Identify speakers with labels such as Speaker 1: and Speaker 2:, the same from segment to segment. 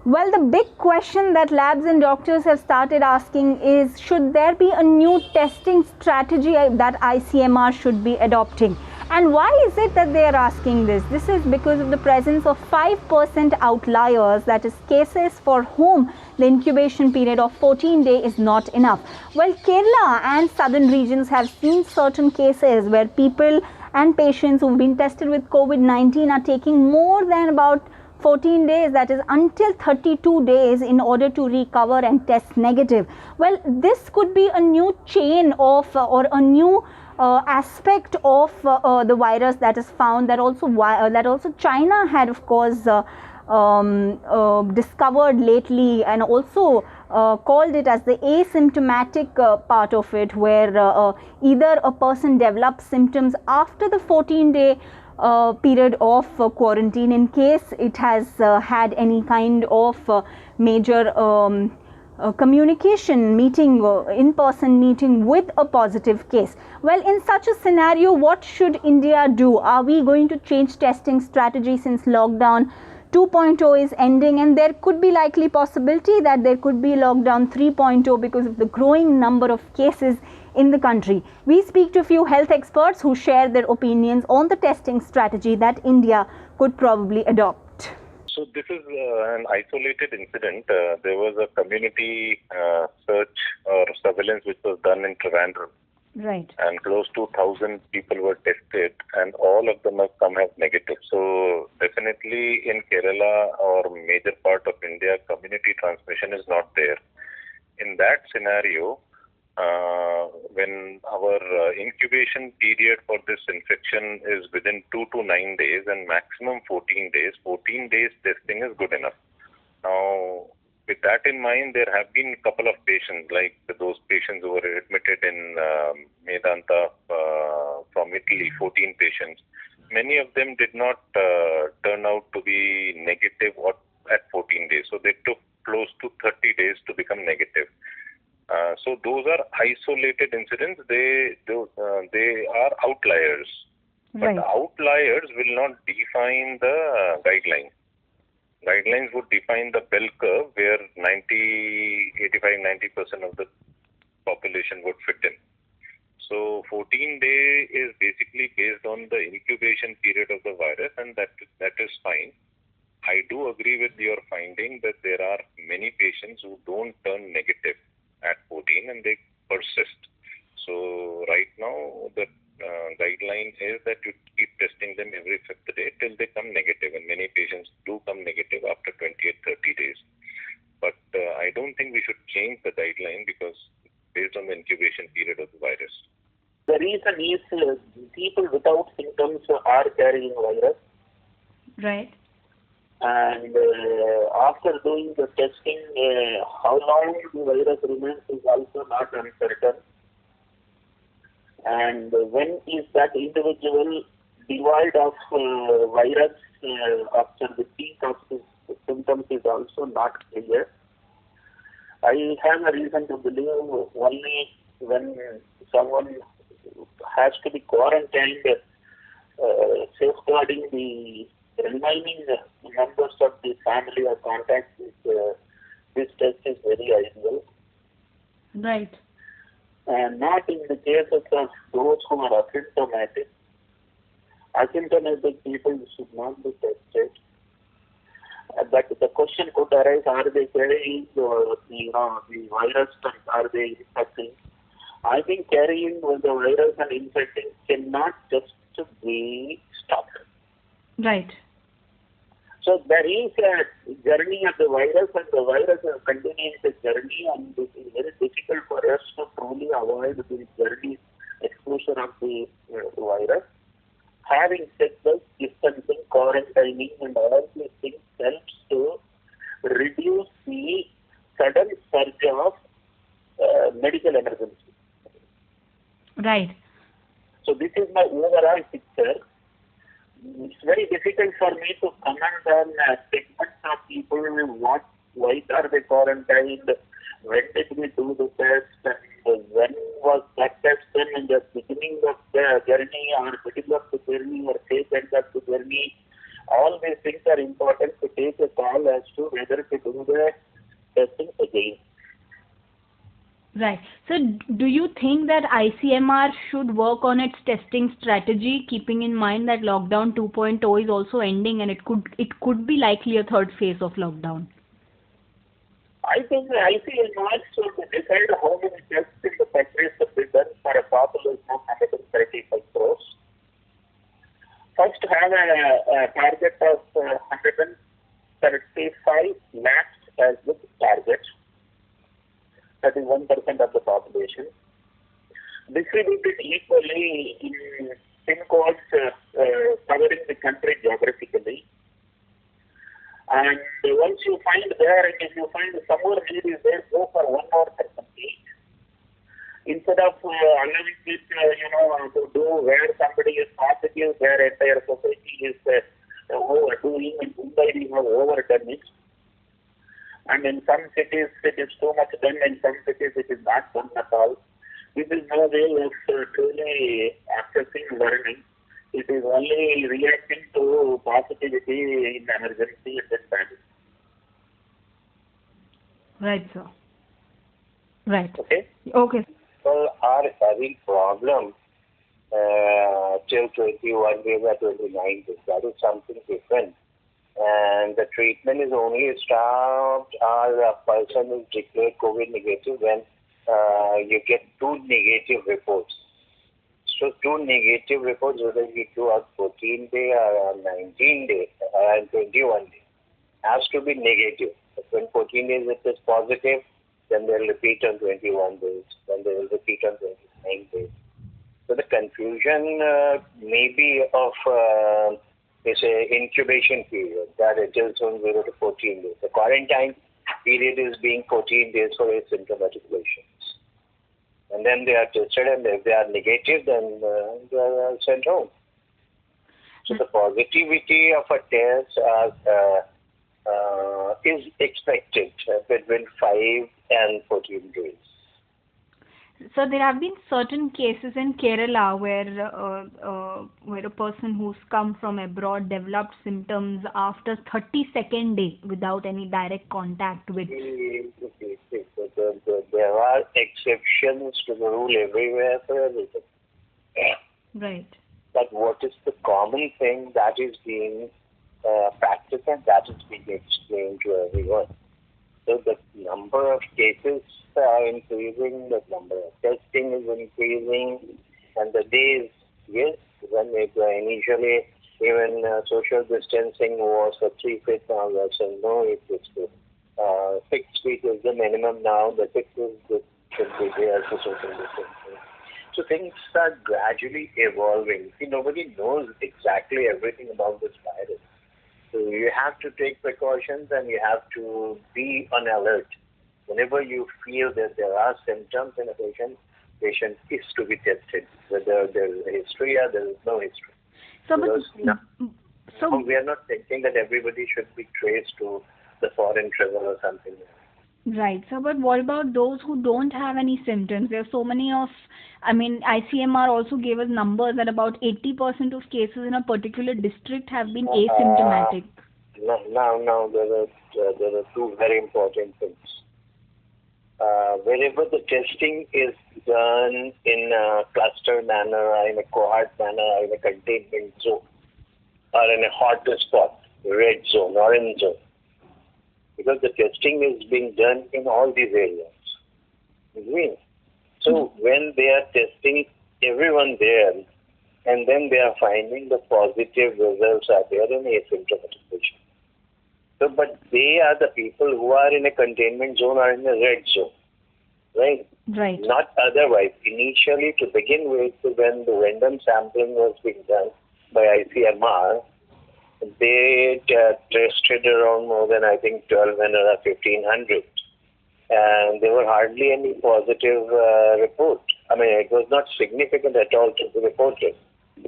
Speaker 1: Well, the big question that labs and doctors have started asking is, should there be a new testing strategy that ICMR should be adopting? And why is it that they are asking this? This is because of the presence of 5% outliers, that is cases for whom the incubation period of 14 days is not enough. Well, Kerala and southern regions have seen certain cases where people and patients who've been tested with COVID-19 are taking more than about 14 days, that is until 32 days, in order to recover and test negative. Well, this could be a new chain of or a new aspect of the virus that is found, that also China had, of course, discovered lately, and also called it as the asymptomatic part of it, where either a person develops symptoms after the 14-day period of quarantine, in case it has had any kind of major communication meeting, in-person meeting with a positive case. Well, in such a scenario, what should India do? Are we going to change testing strategy since lockdown 2.0 is ending, and there could be likely possibility that there could be lockdown 3.0 because of the growing number of cases in the country? We speak to a few health experts who share their opinions on the testing strategy that India could probably adopt.
Speaker 2: So this is an isolated incident. There was a community search or surveillance which was done in Trivandrum.
Speaker 1: Right.
Speaker 2: And close to 1,000 people were tested, and all of them have come as negative. So definitely in Kerala or major part of India, community transmission is not there. In that scenario, when our incubation period for this infection is within 2 to 9 days and maximum 14 days, 14 days testing is good enough. Now, with that in mind, there have been a couple of patients, like those patients who were admitted in Medanta from Italy, 14 patients. Many of them did not turn out to be negative at 14 days. So they took close to 30 days to become negative. So those are isolated incidents. They are outliers.
Speaker 1: Right.
Speaker 2: But the outliers will not define the guideline. Guidelines would define the bell curve where 85-90% of the population would fit in. So 14-day is basically based on the incubation period of the virus, and that is fine. I do agree with your finding that there are many patients who don't turn negative at 14 and they persist. So right now the guideline is that you keep testing them every 5th day till they come negative, and many patients do come negative after 28-30 days. But I don't think we should change the guideline because based on the incubation period of the virus.
Speaker 3: The reason is people without symptoms are carrying virus.
Speaker 1: Right.
Speaker 3: And after doing the testing, how long the virus remains is also not uncertain. And when is that individual devoid of virus after the peak of his symptoms is also not clear. I have a reason to believe only when someone has to be quarantined, safeguarding the remaining members of the family or contacts, this test is very ideal.
Speaker 1: Right.
Speaker 3: And not in the cases of those who are asymptomatic. Asymptomatic people should not be tested. But the question could arise, are they carrying the virus and are they infecting? I think carrying the virus and infecting cannot just be stopped.
Speaker 1: Right.
Speaker 3: So there is a journey of the virus, and the virus is continuing the journey, and it is very difficult for us to truly avoid the journey exposure of the virus. Having said this, distancing, quarantining, and all these things helps to reduce the sudden surge of medical emergency.
Speaker 1: Right.
Speaker 3: So this is my overall picture. It's very difficult for me to comment on segments of people, why are they quarantined, when did we do the test, and when was that test done, in the beginning of the journey or middle of the journey or safe end of the journey, All these things are important to take a call as to whether to do the testing again.
Speaker 1: Right. So do you think that ICMR should work on its testing strategy, keeping in mind that lockdown 2.0 is also ending and it could be likely a third phase of lockdown?
Speaker 3: I think the ICMR should decide how many tests in the country should be done for a population of 135 crores. First, have a target of 135 lakhs as the target. That is 1% of the population. Distribute it equally in pin codes covering the country geographically. And once you find there, and if you find somewhere need is there, go for 1 more percentage. Instead of allowing it, to do where somebody is positive, where entire society is overdoing and somebody have overdone it. And in some cities it is too much done, in some cities it is not done at all. This is no way of truly accessing learning. It is only reacting to positivity in emergency at that time.
Speaker 1: Right, sir. Right.
Speaker 3: Okay?
Speaker 1: Okay.
Speaker 2: People are having problem till 21 days or 29 days. That is something different. And the treatment is only stopped or a person is declared COVID negative when you get 2 negative reports. So 2 negative reports, whether you do on 14 days or 19 days or 21 days, has to be negative. When 14 days it is positive, then they will repeat on 21 days, then they will repeat on 29 days. So the confusion may be of is a incubation period, that it is from 0 to 14 days. The quarantine period is being 14 days for asymptomatic patients. And then they are tested, and if they are negative, then they are sent home. So the positivity of a test is expected between 5 and 14 days.
Speaker 1: So there have been certain cases in Kerala where a person who's come from abroad developed symptoms after 32nd day without any direct contact with.
Speaker 2: There are exceptions to the rule everywhere for everything.
Speaker 1: Right.
Speaker 2: But what is the common thing that is being practiced and that is being explained to everyone? So the number of cases are increasing, the number of testing is increasing, and the days, yes, when it initially even social distancing was for 3 feet, now we are saying no, it is 6 feet is the minimum now, the 6 should be there for social distancing. So things are gradually evolving. See, nobody knows exactly everything about this virus. So you have to take precautions and you have to be on alert. Whenever you feel that there are symptoms in a patient is to be tested, whether there is a history or there is no history.
Speaker 1: So,
Speaker 2: we are not thinking that everybody should be traced to the foreign travel or something.
Speaker 1: Right. So, but what about those who don't have any symptoms? There are so many ICMR also gave us numbers that about 80% of cases in a particular district have been asymptomatic.
Speaker 2: Now there are 2 very important things. Wherever the testing is done in a cluster manner or in a cohort manner or in a containment zone or in a hot spot, red zone, orange zone, because the testing is being done in all these areas. So when they are testing everyone there, and then they are finding the positive results are there in asymptomatic patients. So, but they are the people who are in a containment zone or in a red zone, right?
Speaker 1: Right.
Speaker 2: Not otherwise. Initially, to begin with, when the random sampling was being done by ICMR, they tested around more than, I think, 1,200 or 1,500. And there were hardly any positive reports. I mean, it was not significant at all to be reported.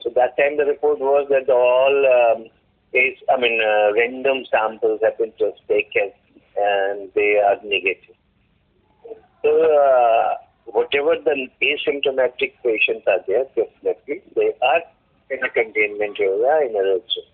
Speaker 2: So that time the report was that all random samples have been just taken and they are negative. So whatever the asymptomatic patients are there, definitely they are in a containment area in a red zone.